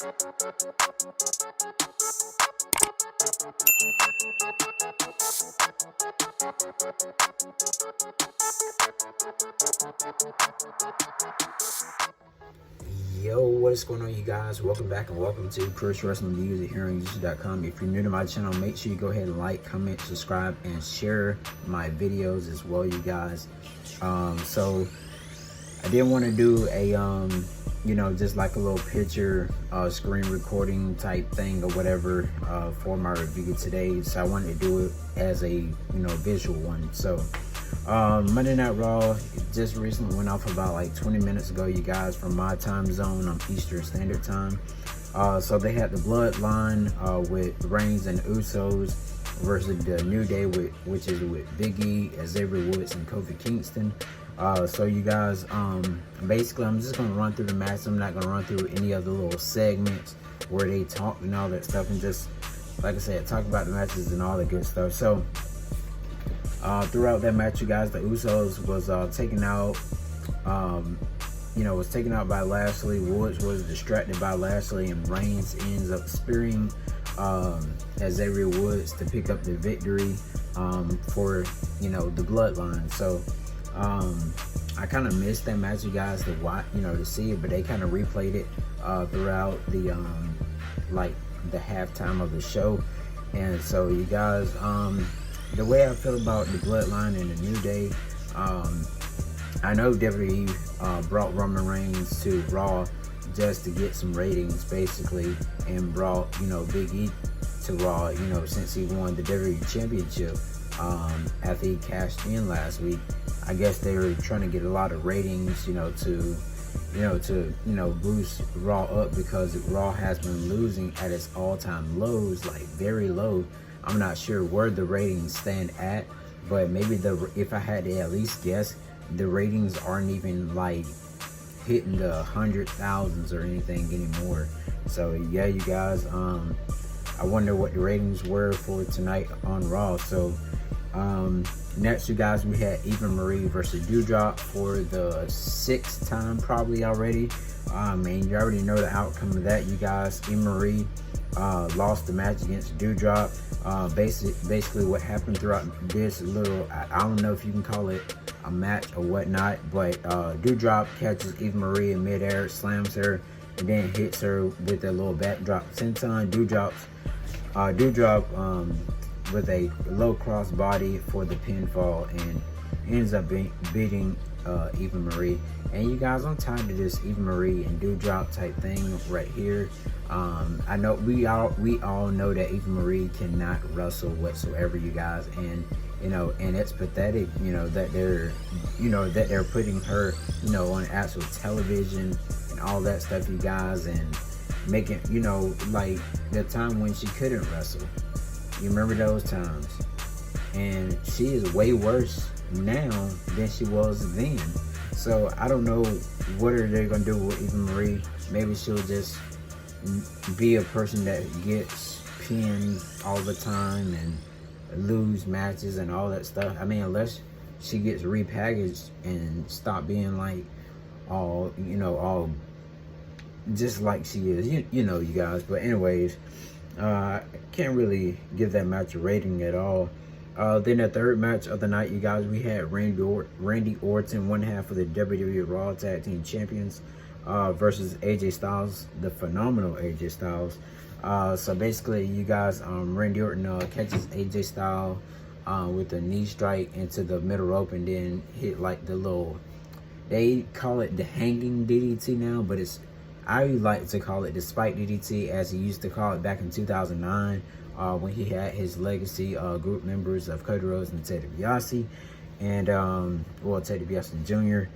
Yo, what is going on, you guys? Welcome back and welcome to Khris Wrestling Reviews at HearingUser.com. If you're new to my channel, make sure you go ahead and like, comment, subscribe, and share my videos as well, you guys. So I did want to do a just like a little picture screen recording type thing or whatever for my review today. So I wanted to do it as a visual one. So Monday Night Raw just recently went off about like 20 minutes ago, you guys, from my time zone on Eastern Standard Time. So they had the Bloodline with Reigns and Usos versus the New Day, which is with Biggie, Xavier Woods, and Kofi Kingston. So you guys, basically I'm just gonna run through the match. I'm not gonna run through any other little segments where they talk and all that stuff, and just, like I said, talk about the matches and all the good stuff. So throughout that match, you guys, the Usos was taken out. Was taken out by Lashley. Woods was distracted by Lashley, and Reigns ends up spearing Xavier Woods to pick up the victory for the Bloodline. So I kind of missed that match, you guys, to watch, to see it, but they kind of replayed it throughout the like the halftime of the show. And so you guys, the way I feel about the Bloodline and the New Day, I know WWE brought Roman Reigns to Raw just to get some ratings, basically, and brought Big E to Raw, since he won the WWE Championship after he cashed in last week. I guess they were trying to get a lot of ratings, to boost Raw up, because Raw has been losing at its all-time lows, like very low. I'm not sure where the ratings stand at, but maybe if I had to at least guess, the ratings aren't even like hitting the 100,000s or anything anymore. So yeah, you guys, I wonder what the ratings were for tonight on Raw. So next, you guys, we had Eva Marie versus Doudrop for the 6th time probably already. And you already know the outcome of that, you guys. Eva Marie lost the match against Doudrop. Basically what happened throughout this little, I don't know if you can call it a match or whatnot, but Doudrop catches Eva Marie in midair, slams her, and then hits her with a little backdrop senton. Doudrop with a low cross body for the pinfall, and ends up beating Eva Marie. And you guys, I'm tired of this Eva Marie and Doudrop type thing right here. I know we all know that Eva Marie cannot wrestle whatsoever, you guys, and and it's pathetic, that they're putting her, on actual television and all that stuff, you guys, and making, like the time when she couldn't wrestle. You remember those times? And she is way worse now than she was then. So I don't know what are they gonna do with Eva Marie. Maybe she'll just be a person that gets pinned all the time and lose matches and all that stuff. I mean, unless she gets repackaged and stop being like all just like she is, you guys. But anyways, can't really give that match a rating at all. Then the third match of the night, you guys, we had Randy Orton, one half of the WWE Raw Tag Team Champions, versus AJ Styles, the phenomenal AJ Styles. So basically, you guys, Randy Orton catches AJ Styles with a knee strike into the middle rope, and then hit like the little, they call it the hanging DDT now, but I like to call it the spike DDT, as he used to call it back in 2009, when he had his legacy group members of Cody Rhodes and Ted DiBiase, and Ted DiBiase Jr.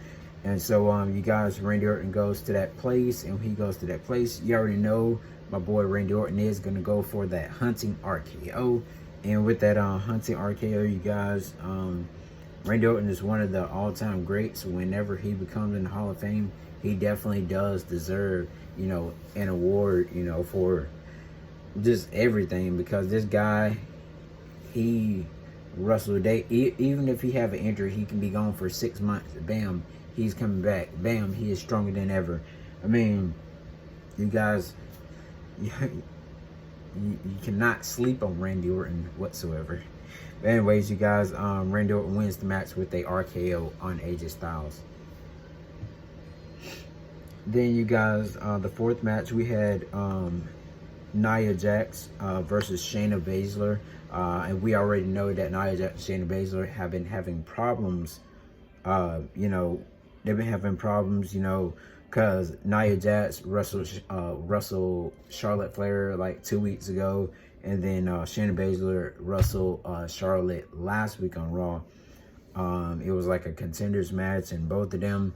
And so you guys, Randy Orton goes to that place, and when he goes to that place, you already know my boy Randy Orton is gonna go for that hunting RKO. And with that hunting RKO, you guys, Randy Orton is one of the all-time greats. Whenever he becomes in the Hall of Fame, he definitely does deserve, an award, for just everything, because this guy, he wrestled even if he have an injury, he can be gone for 6 months. Bam, he's coming back. Bam, he is stronger than ever. I mean, you guys, you cannot sleep on Randy Orton whatsoever. But anyways, you guys, Randy Orton wins the match with a RKO on AJ Styles. Then you guys, the fourth match, we had Nia Jax versus Shayna Baszler. And we already know that Nia Jax and Shayna Baszler have been having problems. You know, they've been having problems, you know, because Nia Jax wrestled Charlotte Flair like 2 weeks ago. And then Shayna Baszler wrestled Charlotte last week on Raw. It was like a contenders match, and both of them,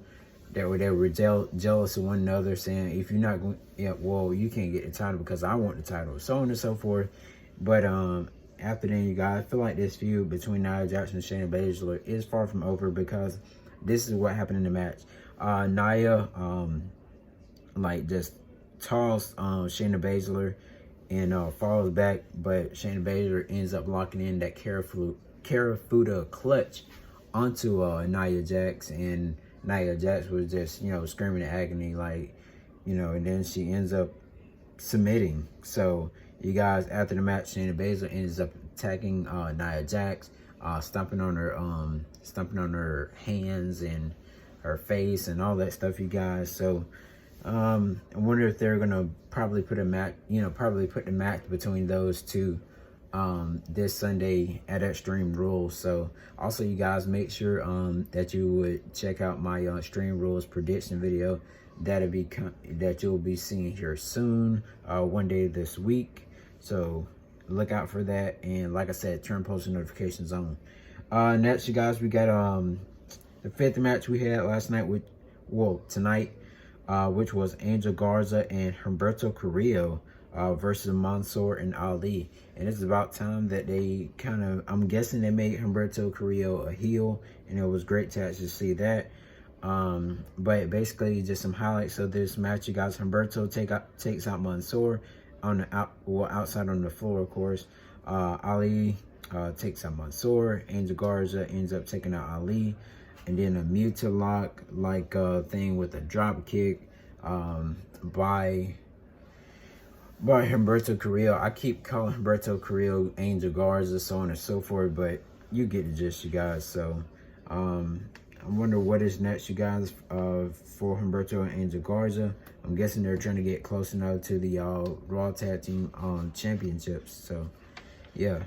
they were jealous of one another, saying, if you're not going, yeah, well, you can't get the title because I want the title, so on and so forth. But after then, you guys, I feel like this feud between Nia Jax and Shayna Baszler is far from over, because this is what happened in the match. Nia, like, just tossed Shayna Baszler and falls back, but Shayna Baszler ends up locking in that Karafuda clutch onto Nia Jax, and Nia Jax was just, you know, screaming in agony, like, you know, and then she ends up submitting. So, you guys, after the match, Shayna Baszler ends up attacking Nia Jax, stomping on her hands and her face and all that stuff, you guys. So, I wonder if they're gonna probably put the match between those two this Sunday at Extreme Rules. So also, you guys, make sure that you would check out my Extreme Rules prediction video that you'll be seeing here soon, one day this week. So look out for that, and like I said, turn post notifications on. Next, you guys, we got the fifth match we had last night tonight, which was Angel Garza and Humberto Carrillo versus Mansoor and Ali. And it's about time that they I'm guessing they made Humberto Carrillo a heel, and it was great to actually see that. But basically, just some highlights of this match, you guys. Humberto takes out Mansoor outside on the floor, of course. Ali takes out Mansoor. Angel Garza ends up taking out Ali, and then a Mutilock like thing with a drop kick by Humberto Carrillo. I keep calling Humberto Carrillo Angel Garza, so on and so forth, but you get the gist, you guys. So I wonder what is next, you guys, for Humberto and Angel Garza. I'm guessing they're trying to get close enough to the Raw Tag Team Championships. So yeah,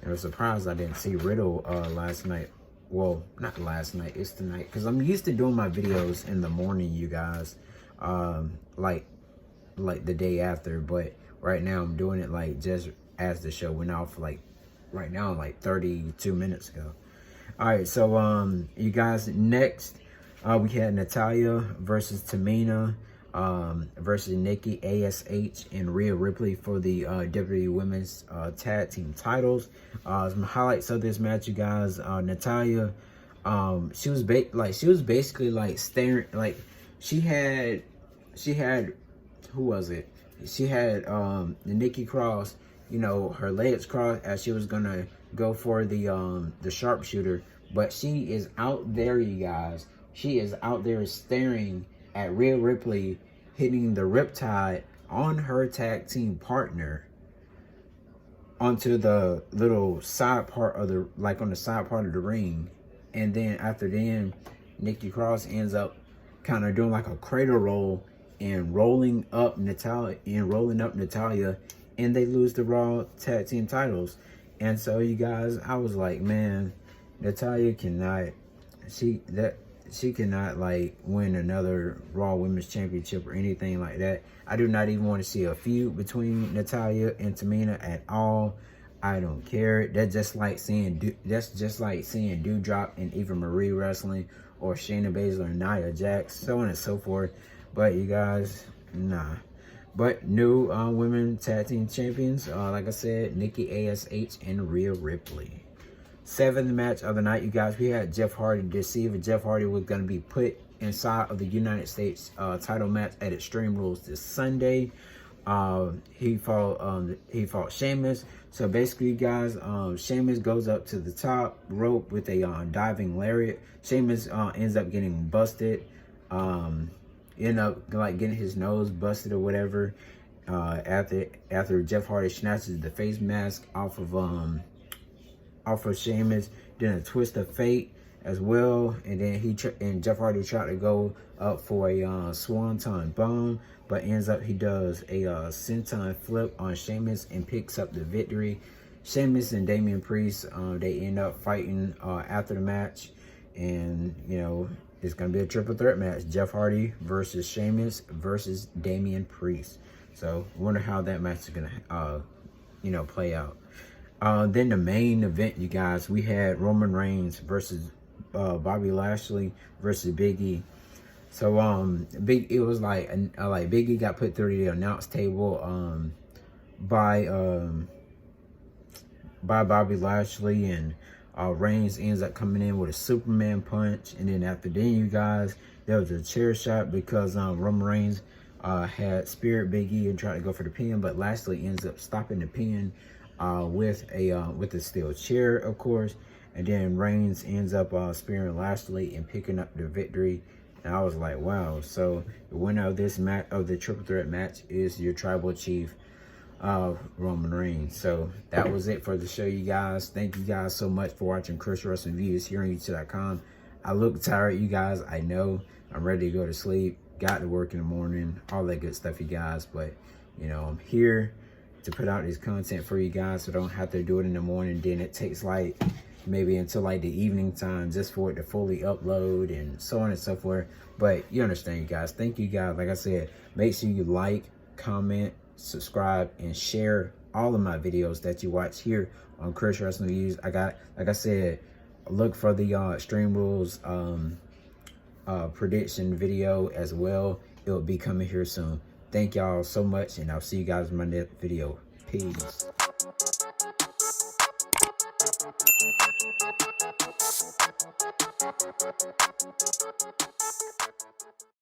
I was surprised I didn't see Riddle last night. Well, not last night, it's tonight, because I'm used to doing my videos in the morning, you guys, like the day after. But right now I'm doing it like just as the show went off, like right now, like 32 minutes ago. All right, so you guys, next we had Natalya versus Tamina versus Nikki ASH and Rhea Ripley for the WWE Women's Tag Team titles. Some highlights of this match, you guys. Natalya, she was basically like staring, like she had who was it? She had the Nikki Cross, you know, her legs crossed as she was gonna go for the sharpshooter, but she is out there, you guys. She is out there staring at Rhea Ripley hitting the Riptide on her tag team partner onto the little side part of the, like on the side part of the ring. And then after then, Nikki Cross ends up kind of doing like a cradle roll and rolling up Natalya, and they lose the Raw Tag Team titles. And so, you guys, I was like, man, Natalya cannot, she cannot like win another Raw Women's Championship or anything like that. I do not even want to see a feud between Natalya and Tamina at all. I don't care. That's just like seeing Doudrop and Eva Marie wrestling, or Shayna Baszler and Nia Jax, so on and so forth. But you guys, nah. But new women tag team champions, like I said, Nikki ASH and Rhea Ripley. Seventh match of the night, you guys, we had Jeff Hardy deceive, and Jeff Hardy was going to be put inside of the United States title match at Extreme Rules this Sunday. He fought Sheamus. So basically, guys, Sheamus goes up to the top rope with a diving lariat. Sheamus ends up getting busted. End up like getting his nose busted or whatever. After Jeff Hardy snatches the face mask off of Sheamus, then a twist of fate as well, and then Jeff Hardy tried to go up for a swanton bomb, but ends up he does a senton flip on Sheamus and picks up the victory. Sheamus and Damien Priest, they end up fighting after the match, and it's gonna be a triple threat match: Jeff Hardy versus Sheamus versus Damien Priest. So wonder how that match is gonna play out. Then the main event, you guys, we had Roman Reigns versus Bobby Lashley versus Biggie. So it was like Biggie got put through the announce table by Bobby Lashley, and Reigns ends up coming in with a Superman punch, and then after then, you guys, there was a chair shot because Roman Reigns had speared Biggie and tried to go for the pin, but Lashley ends up stopping the pin with a steel chair, of course, and then Reigns ends up spearing Lashley and picking up the victory. And I was like, wow. So the winner of this match, of the triple threat match, is your tribal chief, Roman Reigns. So that was it for the show, you guys. Thank you guys so much for watching Khris Wrestling Views here on YouTube.com. I look tired, you guys. I know. I'm ready to go to sleep. Got to work in the morning. All that good stuff, you guys. But I'm here to put out this content for you guys, so I don't have to do it in the morning. Then it takes like maybe until like the evening time just for it to fully upload and so on and so forth. But you understand, you guys. Thank you guys. Like I said, make sure you like, comment, subscribe, and share all of my videos that you watch here on Khris Wrestling Views. Like I said, look for the Stream Rules prediction video as well. It will be coming here soon. Thank y'all so much, and I'll see you guys in my next video. Peace.